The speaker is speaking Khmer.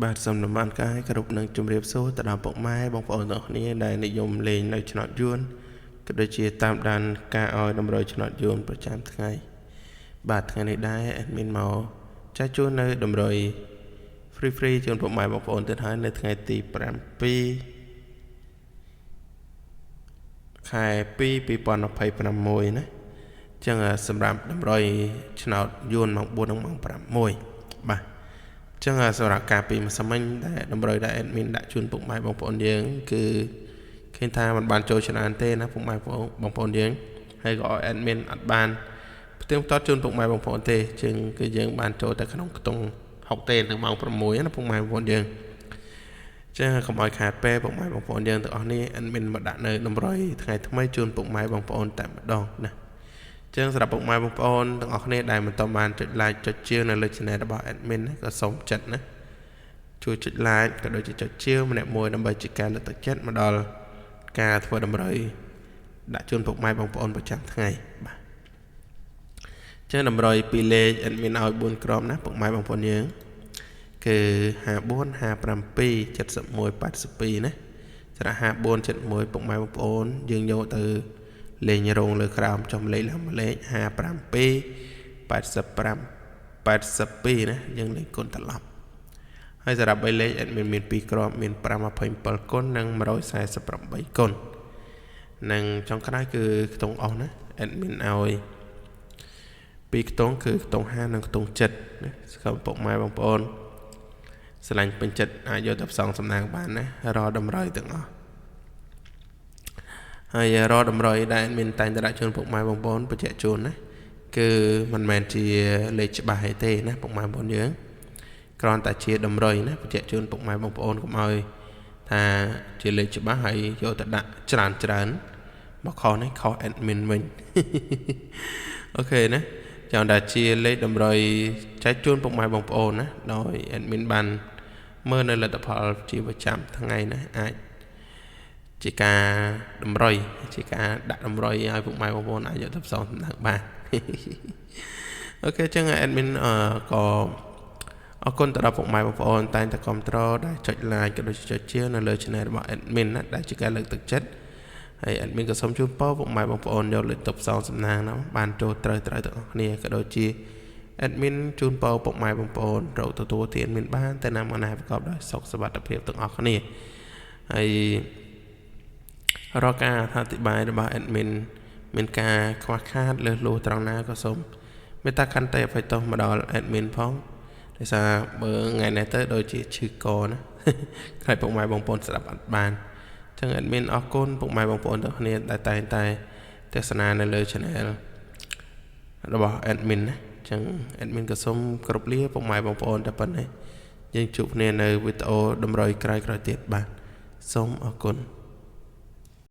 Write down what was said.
បាទសំណបានកាយគ្រប់នឹងជំរាបសួរទៅដល់ពុកម៉ែបងប្អូនទាំងគ្នាដែលនិយមលេងនៅឆ្នោតយួនក៏ដូចជាតាមដានការឲ្យតម្រុយឆ្នោតយួនប្រចាំថ្ងៃបាទថ្ងៃនេះដែរ admin មកចែកជូននៅតម្រុយ free ជូនពុកម៉ែបងប្អូនទៀតហើយនៅថ្ងៃទី7 ខែ2 2026ណាចឹងសម្រាប់តម្រុយឆ្នោតយួនម៉ោង 4 និងម៉ោង 6 បាទចឹងសម្រាប់ការពីម្សិលមិញដែលតម្រុយដែល admin ដាក់ជូនពុកម៉ែបងប្អូនយើងគឺឃើញថាมันបានចូលច្រើនទេណាពុកម៉ែបងប្អូនយើងហើយក៏ admin អត់បានផ្ទៀងផ្ទាត់ជូនពុកម៉ែបងប្អូនទេចឹងគឺយើងបានចូលតែក្នុងខ្ទង់60ទេនៅម៉ោង 6 ណាពុកម៉ែបងប្អូនយើងចឹងកុំឲ្យខាតពេលពុកម៉ែបងប្អូនយើងទាំងអស់នេះ admin មកដាក់នៅតម្រុយថ្ងៃថ្មីជូនពុកម៉ែបងប្អូនតែម្ដងណាចឹងសម្រាប់ពុកម៉ែបងប្អូនទាំងអស់គ្នាដែលមិនទាន់បានចុច like ចុចជាវនៅលើ channel របស់ admin ក៏សូមចិត្តណាជួយចុច like ក៏ដូចជាចុចជាវម្នាក់មួយដើម្បីជាការលើកទឹកចិត្តមកដល់ការធ្វើតម្រុយដាក់ជូនពុកម៉ែបងប្អូនប្រចាំថ្ងៃបាទចឹងតម្រុយពីលេខ admin ឲ្យ4ក្រុមណាពុកម៉ែបងប្អូនយើងគឺ54 57 71 82ណាសារៈ54 71ពុកម៉ែបងប្អូនយើងយកទៅលេងរងលើក្រោមចំលេខឡើងលេខ57 85 82ណាយើងលេងគុណត្រឡប់ហើយសម្រាប់3លេខ admin មាន2គ្រាប់មាន527គុណនិង148គុណនិងចុងក្រោយគឺខ្ទង់អស់ណា admin ឲ្យ2ខ្ទង់គឺខ្ទង់50និងខ្ទង់7ណាសូមពុកម៉ែបងប្អូនស្រឡាញ់ពេញចិត្តអាចយកទៅផ្សងសំណាងបានណារកតម្រុយទាំងអស់ហើយរកតម្រុយដែលមានតែងតែដាក់ជូនពុកម៉ែបងប្អូនបញ្ជាក់ជូនណាគឺមិនមែនជាលេខច្បាស់ទេណាពុកម៉ែបងប្អូនយើងគ្រាន់តែជាតម្រុយណាបញ្ជាក់ជូនពុកម៉ែបងប្អូនកុំឲ្យថាជាលេខច្បាស់ហើយយកទៅដាក់ច្រើនមកខុសនេះខុស admin វិញអូខេណាចង់តែជាលេខតម្រុយចែកជូនពុកម៉ែបងប្អូនណាដោយ admin បានមើលនៅលទ្ធផលជាប្រចាំថ្ងៃណាអាចជាការតម្រុយជាការដាក់តម្រុយឲ្យពុកម៉ែបងប្អូនអាចយកទៅផ្សងសំណាងបានអូខេចឹង admin ក៏អរគុណទៅដល់ពុកម៉ែបងប្អូនតែងតែគាំទ្រដែលចុច like ក៏ដូចជាចុចជាវនៅលើ channel របស់ admin ណាដែលជាការលើកទឹកចិត្តហើយ admin ក៏សូមជូនពរពុកម៉ែបងប្អូនយកលេខទៅផ្សងសំណាងណាបានចូលត្រូវទាំងអស់គ្នាក៏ដូចជា admin ជូនពរពុកម៉ែបងប្អូនរកទទួលទានមានបានតែណាមកណាប្រកបដោយសុខសុវត្ថិភាពទាំងអស់គ្នាហើយរាល់ការអធិប្បាយរបស់ admin មានការខ្វះខាតលើសលួសត្រង់ណាក៏សូមមេត្តាខន្តីអភ័យទោសមកដល់ admin ផងដោយសារបើថ្ងៃនេះទៅដូចជាឈឺកណាខ្លាចពុកម៉ែបងប្អូនស្ដាប់អត់បានចឹង admin អរគុណពុកម៉ែបងប្អូនទាំងគ្នាដែលតែងតែទស្សនានៅលើ channel របស់ admin ណាចឹង admin ក៏សូមគោរពលាពុកម៉ែបងប្អូនតែប៉ុណ្ណេះយើងជួបគ្នានៅវីដេអូតម្រុយក្រោយៗទៀតបាទសូមអរគុណ